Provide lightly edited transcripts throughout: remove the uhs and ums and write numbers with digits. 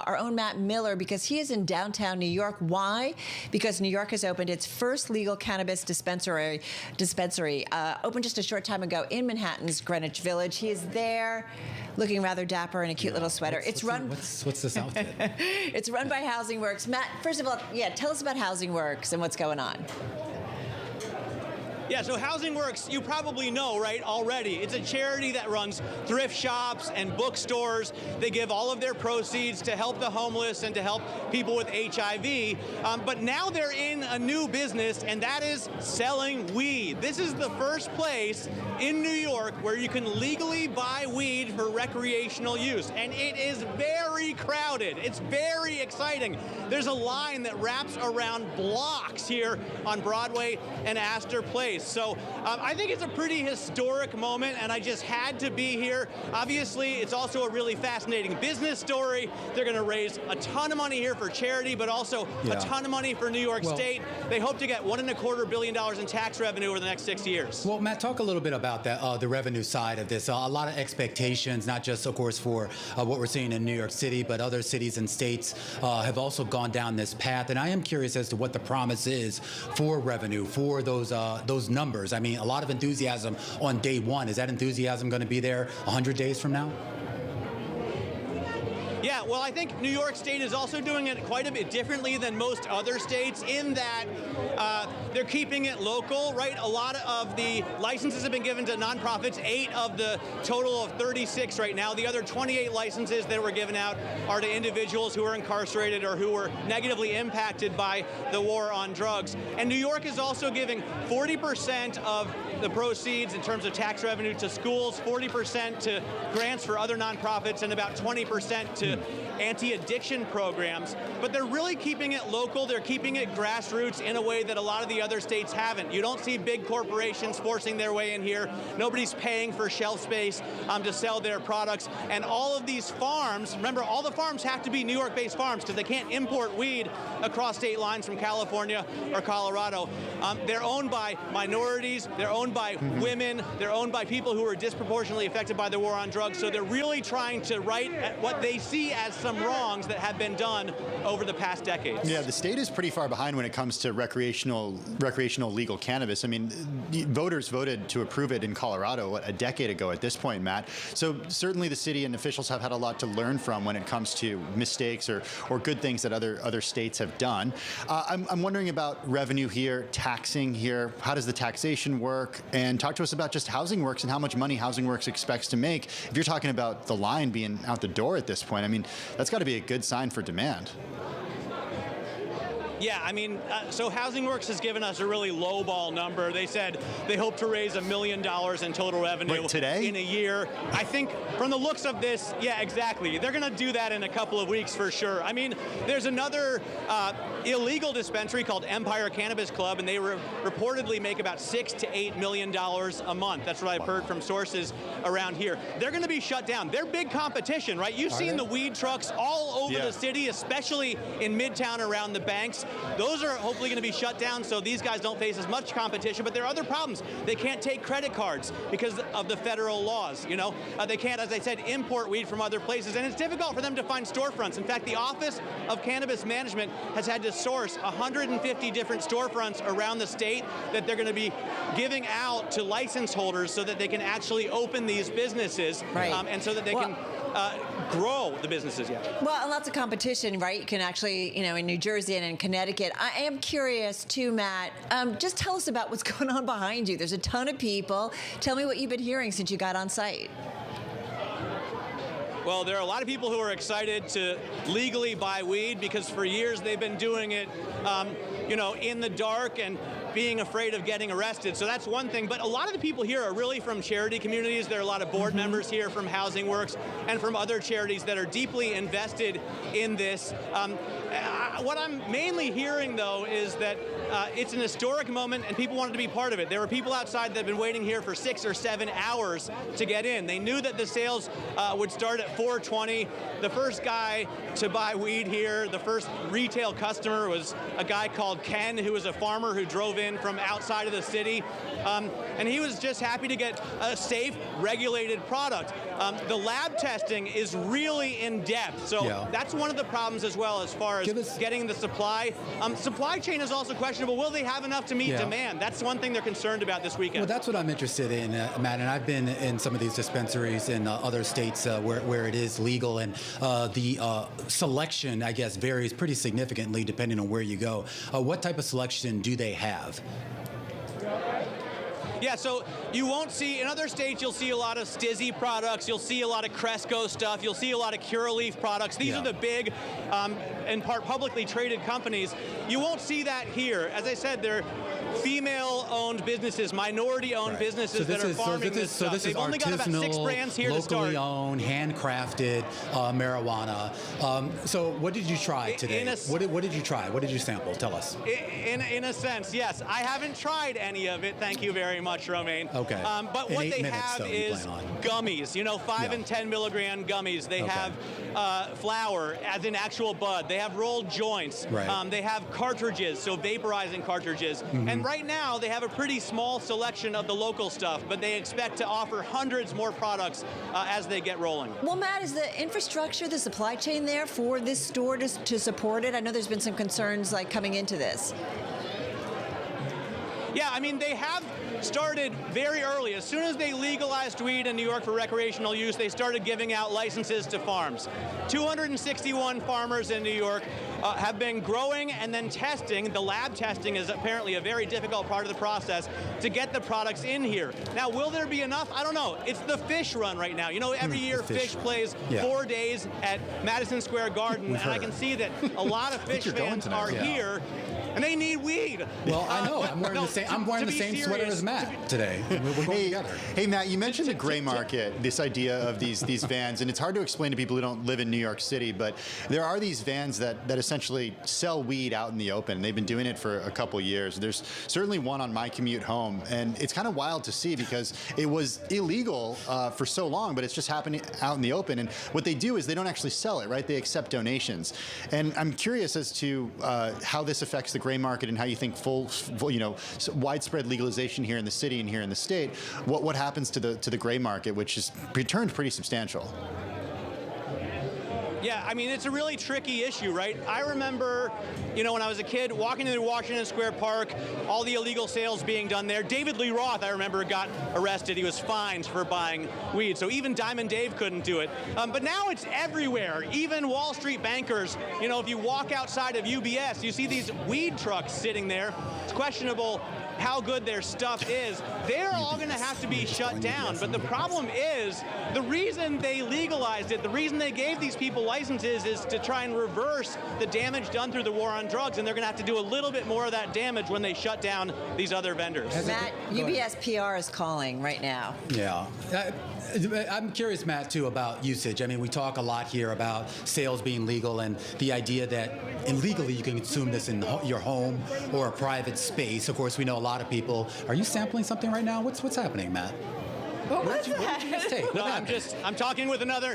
our own Matt Miller, because he is in downtown New York. Why? Because New York has opened its first legal cannabis dispensary, opened just a short time ago in Manhattan's Greenwich Village. He is there, looking rather dapper in a cute little sweater. What's this outfit? It's run by Housing Works. Matt, first of all, tell us about Housing Works and what's going on. Yeah, so Housing Works, you probably know, right, already. It's a charity that runs thrift shops and bookstores. They give all of their proceeds to help the homeless and to help people with HIV. But now they're in a new business, and that is selling weed. This is the first place in New York where you can legally buy weed for recreational use. And it is very crowded. It's very exciting. There's a line that wraps around blocks here on Broadway and Astor Place. So I think it's a pretty historic moment, and I just had to be here. Obviously, it's also a really fascinating business story. They're going to raise a ton of money here for charity, but also a ton of money for New York State. They hope to get $1.25 billion in tax revenue over the next 6 years. Well, Matt, talk a little bit about that, the revenue side of this. A lot of expectations, not just, of course, for what we're seeing in New York City, but other cities and states have also gone down this path. And I am curious as to what the promise is for revenue, for those numbers. I mean, a lot of enthusiasm on day one. Is that enthusiasm going to be there 100 days from now? Yeah, well, I think New York State is also doing it quite a bit differently than most other states in that they're keeping it local, right? A lot of the licenses have been given to nonprofits, 8 of the total of 36 right now. The other 28 licenses that were given out are to individuals who are incarcerated or who were negatively impacted by the war on drugs. And New York is also giving 40% of the proceeds in terms of tax revenue to schools, 40% to grants for other nonprofits, and about 20% to anti-addiction programs. But they're really keeping it local. They're keeping it grassroots in a way that a lot of the other states haven't. You don't see big corporations forcing their way in here. Nobody's paying for shelf space to sell their products. And all of these farms, remember, all the farms have to be New York-based farms because they can't import weed across state lines from California or Colorado. They're owned by minorities. They're owned by women. They're owned by people who are disproportionately affected by the war on drugs. So they're really trying to right at what they see as some wrongs that have been done over the past decades. Yeah, the state is pretty far behind when it comes to recreational legal cannabis. I mean, voters voted to approve it in Colorado, a decade ago at this point, Matt. So certainly the city and officials have had a lot to learn from when it comes to mistakes or good things that other states have done. I'm wondering about revenue here, taxing here. How does the taxation work? And talk to us about just Housing Works and how much money Housing Works expects to make. If you're talking about the line being out the door at this point, I mean, that's got to be a good sign for demand. Yeah, I mean, so Housing Works has given us a really lowball number. They said they hope to raise $1 million in total revenue today? In a year. I think from the looks of this, yeah, exactly. They're going to do that in a couple of weeks for sure. I mean, there's another illegal dispensary called Empire Cannabis Club, and they reportedly make about $6 to $8 million a month. That's what I've heard from sources around here. They're going to be shut down. They're big competition, right? You've seen the weed trucks all over the city, especially in Midtown around the banks. Those are hopefully going to be shut down so these guys don't face as much competition, but there are other problems. They can't take credit cards because of the federal laws, you know. They can't, as I said, import weed from other places, and it's difficult for them to find storefronts. In fact, the Office of Cannabis Management has had to source 150 different storefronts around the state that they're going to be giving out to license holders so that they can actually open these businesses, and so that they can grow the businesses. Well, and lots of competition, right? You can actually, in New Jersey and in Connecticut. I am curious too, Matt. Just tell us about what's going on behind you. There's a ton of people. Tell me what you've been hearing since you got on site. Well, there are a lot of people who are excited to legally buy weed because for years they've been doing it, in the dark and being afraid of getting arrested. So that's one thing. But a lot of the people here are really from charity communities. There are a lot of board members here from Housing Works and from other charities that are deeply invested in this. What I'm mainly hearing, though, is that it's an historic moment and people wanted to be part of it. There were people outside that have been waiting here for 6 or 7 hours to get in. They knew that the sales would start at 4:20. The first guy to buy weed here, the first retail customer was a guy called Ken, who was a farmer who drove in from outside of the city. And he was just happy to get a safe, regulated product. The lab testing is really in depth, so that's one of the problems as well as far as getting the supply. Supply chain is also questionable. Will they have enough to meet demand? That's one thing they're concerned about this weekend. Well, that's what I'm interested in, Matt, and I've been in some of these dispensaries in other states where it is legal, and the selection, I guess, varies pretty significantly depending on where you go. What type of selection do they have? Yeah, so you won't see, in other states, you'll see a lot of Stizzy products, you'll see a lot of Cresco stuff, you'll see a lot of Curaleaf products. These are the big, in part, publicly traded companies. You won't see that here. As I said, they're female-owned businesses, minority-owned businesses that are farming this stuff. They've only got about 6 brands here to start. Locally owned, handcrafted marijuana. So what did you try today? What did you try? What did you sample? Tell us. In a sense, yes. I haven't tried any of it. Thank you very much, Romaine. Okay. But what they have is gummies, 5 and 10 milligram gummies. They have flour, as in actual bud. They have rolled joints. Right. They have cartridges, so vaporizing cartridges. And right now, they have a pretty small selection of the local stuff, but they expect to offer hundreds more products as they get rolling. Well, Matt, is the infrastructure, the supply chain there for this store to support it? I know there's been some concerns like coming into this. Yeah, I mean, they have started very early. As soon as they legalized weed in New York for recreational use, they started giving out licenses to farms. 261 farmers in New York have been growing and then testing. The lab testing is apparently a very difficult part of the process to get the products in here. Now, will there be enough? I don't know. It's the Fish run right now. Every year Fish plays 4 days at Madison Square Garden, and I can see that a lot of Fish fans are here. And they need weed. Well, I know. I'm wearing the same sweater as Matt today. We're going together. Hey, Matt, you mentioned the gray market, this idea of these vans, and it's hard to explain to people who don't live in New York City, but there are these vans that essentially sell weed out in the open. They've been doing it for a couple years. There's certainly one on my commute home, and it's kind of wild to see because it was illegal for so long, but it's just happening out in the open. And what they do is they don't actually sell it, right? They accept donations. And I'm curious as to how this affects the gray market and how you think full widespread legalization here in the city and here in the state, what happens to the gray market, which has returned pretty substantial. Yeah, I mean, it's a really tricky issue, right? I remember, when I was a kid, walking into Washington Square Park, all the illegal sales being done there. David Lee Roth, I remember, got arrested. He was fined for buying weed, so even Diamond Dave couldn't do it. But now it's everywhere. Even Wall Street bankers, if you walk outside of UBS, you see these weed trucks sitting there. It's questionable how good their stuff is. They're all going to have to be shut down. But the problem is, the reason they legalized it, the reason they gave these people licenses is to try and reverse the damage done through the war on drugs, and they're going to have to do a little bit more of that damage when they shut down these other vendors. Matt, UBS PR is calling right now. Yeah. I'm curious, Matt, too, about usage. I mean, we talk a lot here about sales being legal and the idea that illegally you can consume this in your home or a private space. Of course, we know a lot of people. Are you sampling something right now? What's happening, Matt? What did you just take? No, I'm talking with another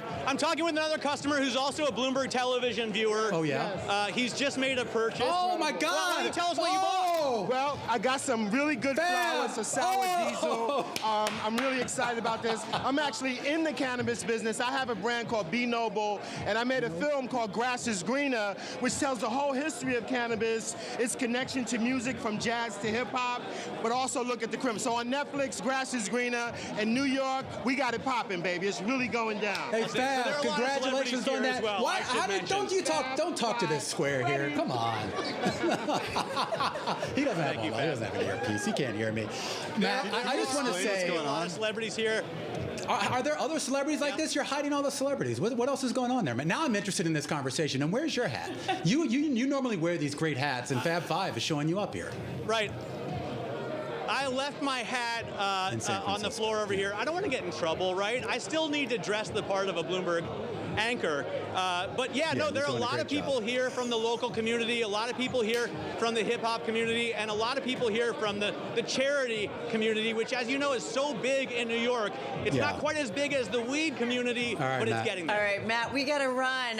customer who's also a Bloomberg television viewer. Oh yeah. He's just made a purchase. Oh my God! Well, why don't you tell us what you bought? Well, I got some really good flowers for sour diesel. I'm really excited about this. I'm actually in the cannabis business. I have a brand called Be Noble, and I made a film called Grass is Greener, which tells the whole history of cannabis, its connection to music from jazz to hip hop, but also look at the crime. So on Netflix, Grass is Greener, and New York, we got it popping, baby. It's really going down. Hey, Fab, congratulations on that. Well, Why? Don't talk to this square here. Come on. He doesn't have an earpiece. He can't hear me. Matt, I just want to say, a lot of celebrities here. Are there other celebrities like this? You're hiding all the celebrities. What else is going on there, man? Now I'm interested in this conversation. And where's your hat? You normally wear these great hats, and Fab 5 is showing you up here. Right. I left my hat on the floor over here. I don't want to get in trouble, right? I still need to dress the part of a Bloomberg anchor. But yeah, no, there are a lot of people here from the local community, a lot of people here from the hip-hop community, and a lot of people here from the charity community, which, as you know, is so big in New York. It's not quite as big as the weed community, but it's getting there. All right, Matt, we got to run.